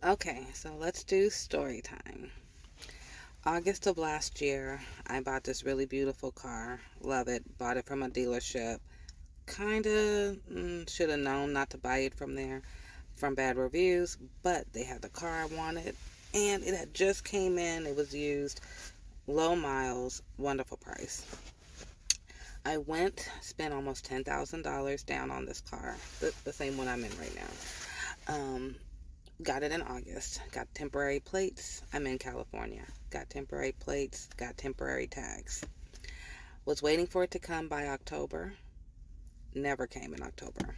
Okay, so let's do story time. August of last year, I bought this really beautiful car. Love it. Bought it from a dealership. Kinda should have known not to buy it from there from bad reviews, but they had the car I wanted and it had just came in. It was used, low miles, wonderful price. I went, spent almost $10,000 down on this car, the same one I'm in right now. Got it in August. Got temporary plates. I'm in California. Got temporary plates. Got temporary tags. Was waiting for it to come by October. Never came in October.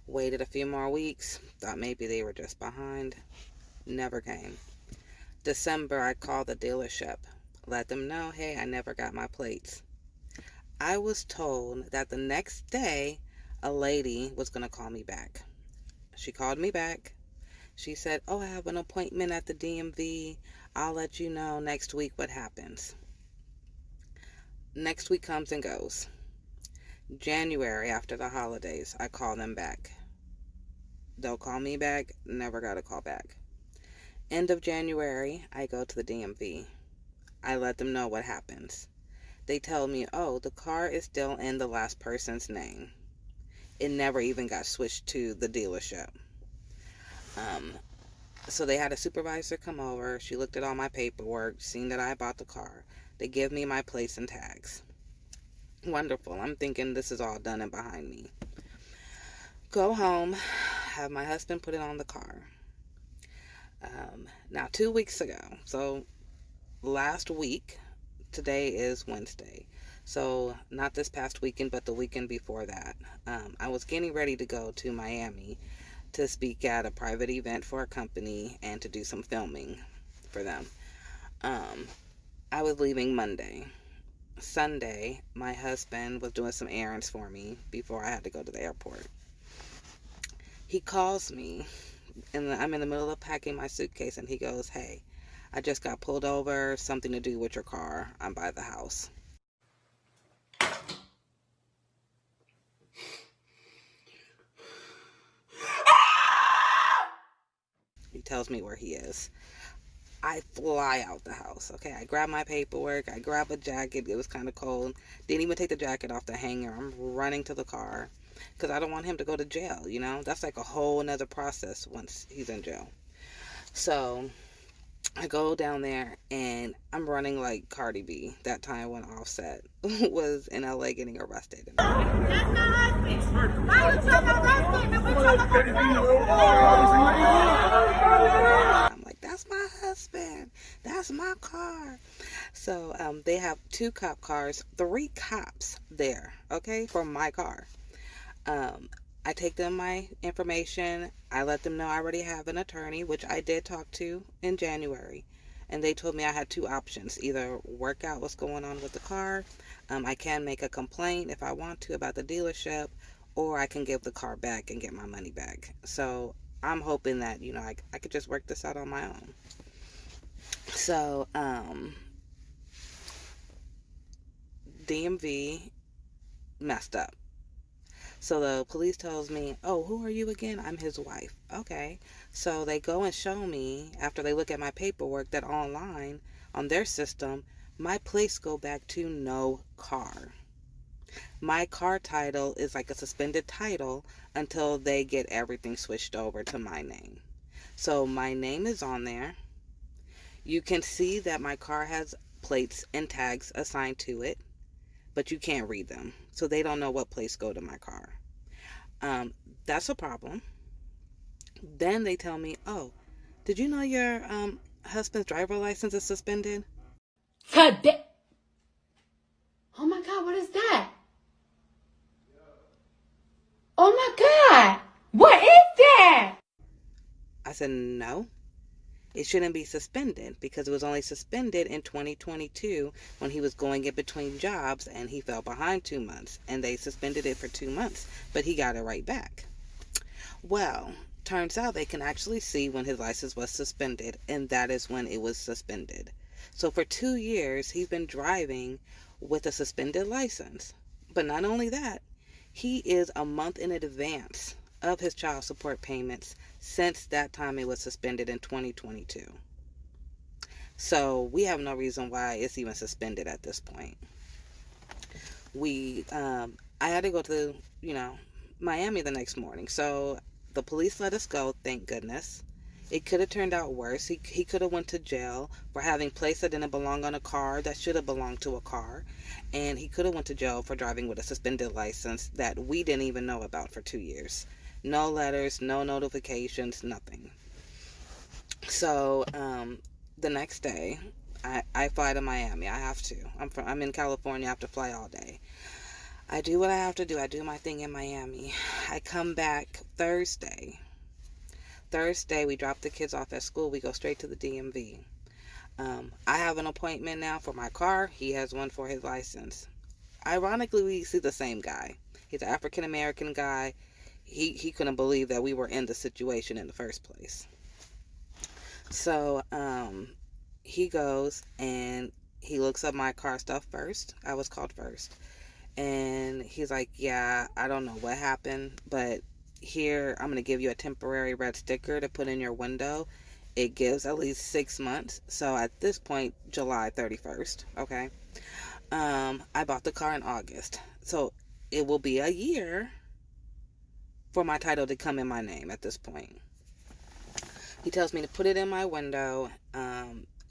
Waited a few more weeks. Thought maybe they were just behind. Never came. December, I called the dealership. Let them know, hey, I never got my plates. I was told that the next day, a lady was going to call me back. She called me back. She said, oh, I have an appointment at the DMV. I'll let you know next week what happens. Next week comes and goes. January, after the holidays, I call them back. They'll call me back. Never got a call back. End of January, I go to the DMV. I let them know what happens. They tell me, oh, the car is still in the last person's name. It never even got switched to the dealership. So they had a supervisor come over. She looked at all my paperwork, seen that I bought the car. They give me my plates and tags. Wonderful. I'm thinking this is all done and behind me. Go home, have my husband put it on the car. Now, 2 weeks ago, so last week, today is Wednesday. So not this past weekend, but the weekend before that. I was getting ready to go to Miami to speak at a private event for a company and to do some filming for them. I was leaving Monday. Sunday, my husband was doing some errands for me before I had to go to the airport. He calls me, and I'm in the middle of packing my suitcase, and he goes, hey, I just got pulled over, something to do with your car. I'm by the house. He tells me where he is. I fly out the house. Okay, I grab my paperwork. I grab a jacket. It was kind of cold. Didn't even take the jacket off the hanger. I'm running to the car because I don't want him to go to jail. You know, that's like a whole another process once he's in jail. So I go down there and I'm running like Cardi B. That time when Offset was in LA getting arrested. That's my husband. Why you trying to arrest him? I'm like, that's my husband. That's my car. So they have 2 cop cars, 3 cops there, okay, for my car. I take them my information. I let them know I already have an attorney, which I did talk to in January. And they told me I had 2 options. Either work out what's going on with the car. I can make a complaint if I want to about the dealership. Or I can give the car back and get my money back. So I'm hoping that, you know, I could just work this out on my own. So, DMV messed up. So the police tells me, oh, who are you again? I'm his wife. Okay. So they go and show me, after they look at my paperwork, that online, on their system, my plates go back to no car. My car title is like a suspended title until they get everything switched over to my name. So my name is on there. You can see that my car has plates and tags assigned to it, but you can't read them. So they don't know what plates go to my car. That's a problem. Then they tell me, oh, did you know your husband's driver license is suspended? Today. Oh my God, what is that? Oh my God, what is that? I said, no. It shouldn't be suspended because it was only suspended in 2022 when he was going in between jobs and he fell behind 2 months and they suspended it for 2 months, but he got it right back. Well, turns out they can actually see when his license was suspended, and that is when it was suspended. So for 2 years, he's been driving with a suspended license. But not only that, he is a month in advance of his child support payments since that time it was suspended in 2022. So we have no reason why it's even suspended at this point. I had to go to, Miami the next morning. So the police let us go, thank goodness. It could have turned out worse. He could have went to jail for having plates that didn't belong on a car that should have belonged to a car. And he could have went to jail for driving with a suspended license that we didn't even know about for 2 years. No letters, no notifications, nothing. So the next day, I fly to Miami. I have to. I'm in California. I have to fly all day. I do what I have to do. I do my thing in Miami. I come back Thursday. Thursday, we drop the kids off at school. We go straight to the DMV. I have an appointment now for my car. He has one for his license. Ironically, we see the same guy. He's an African American guy. He couldn't believe that we were in the situation in the first place. So he goes and he looks up my car stuff first. I was called first. And he's like, yeah, I don't know what happened, but here, I'm going to give you a temporary red sticker to put in your window. It gives at least 6 months. So at this point, July 31st, okay? I bought the car in August. So it will be a year for my title to come in my name at this point. He tells me to put it in my window.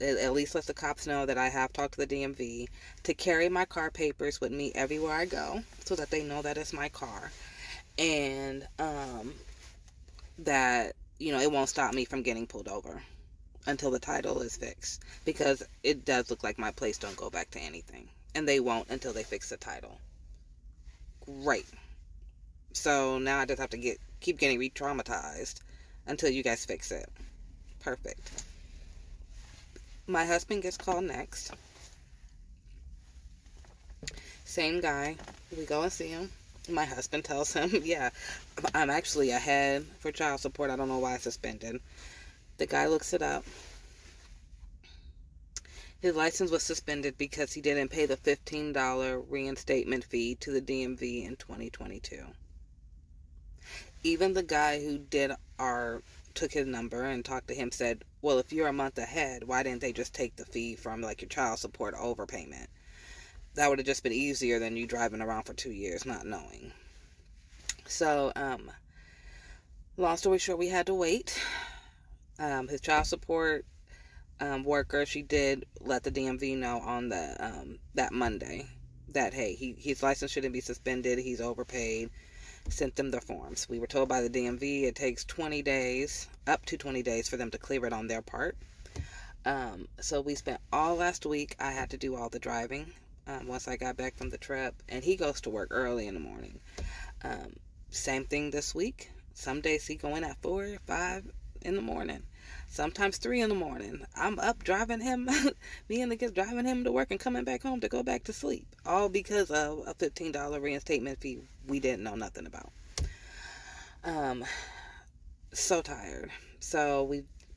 It at least lets the cops know that I have talked to the DMV, to carry my car papers with me everywhere I go so that they know that it's my car. And that, it won't stop me from getting pulled over until the title is fixed, because it does look like my plates don't go back to anything, and they won't until they fix the title. Great. So now I just have to keep getting re-traumatized until you guys fix it. Perfect. My husband gets called next. Same guy. We go and see him. My husband tells him, yeah, I'm actually ahead for child support. I don't know why it's suspended. The guy looks it up. His license was suspended because he didn't pay the $15 reinstatement fee to the DMV in 2022. Even the guy who took his number and talked to him said, well, if you're a month ahead, why didn't they just take the fee from your child support overpayment? That would have just been easier than you driving around for 2 years not knowing. So, long story short, we had to wait. His child support worker, she did let the DMV know on that Monday that, hey, his license shouldn't be suspended. He's overpaid. Sent them the forms. We were told by the DMV it takes 20 days, up to 20 days, for them to clear it on their part. So we spent all last week. I had to do all the driving. Once I got back from the trip, and he goes to work early in the morning. Same thing this week. Some days he going at 4 or 5 in the morning, sometimes 3 in the morning. I'm up driving him, me and the kids driving him to work and coming back home to go back to sleep, all because of a $15 reinstatement fee we didn't know nothing about. So tired. So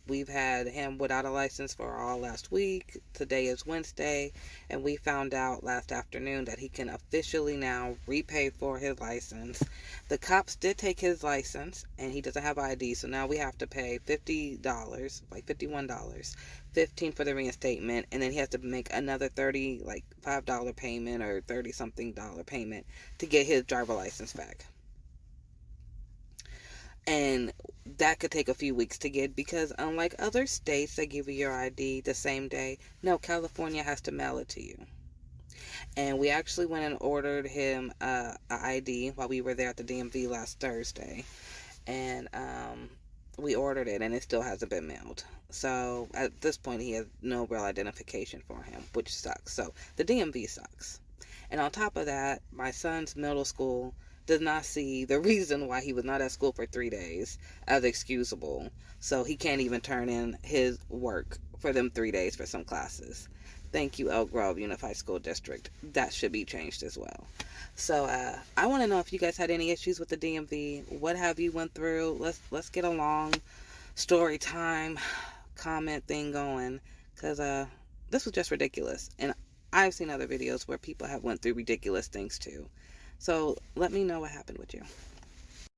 we've had him without a license for all last week. Today is Wednesday, and we found out last afternoon that he can officially now repay for his license. The cops did take his license, and he doesn't have ID, so now we have to pay $50, like $51, $15 for the reinstatement, and then he has to make another $5 payment or $30-something payment to get his driver license back. And that could take a few weeks to get, because unlike other states that give you your ID the same day, no, California has to mail it to you. And we actually went and ordered him a ID while we were there at the DMV last Thursday. And we ordered it, and it still hasn't been mailed. So at this point, he has no real identification for him, which sucks. So the DMV sucks. And on top of that, my son's middle school does not see the reason why he was not at school for 3 days as excusable. So he can't even turn in his work for them 3 days for some classes. Thank you, Elk Grove Unified School District. That should be changed as well. So I want to know if you guys had any issues with the DMV. What have you went through? Let's get a long story time comment thing going, because this was just ridiculous. And I've seen other videos where people have went through ridiculous things too. So let me know what happened with you.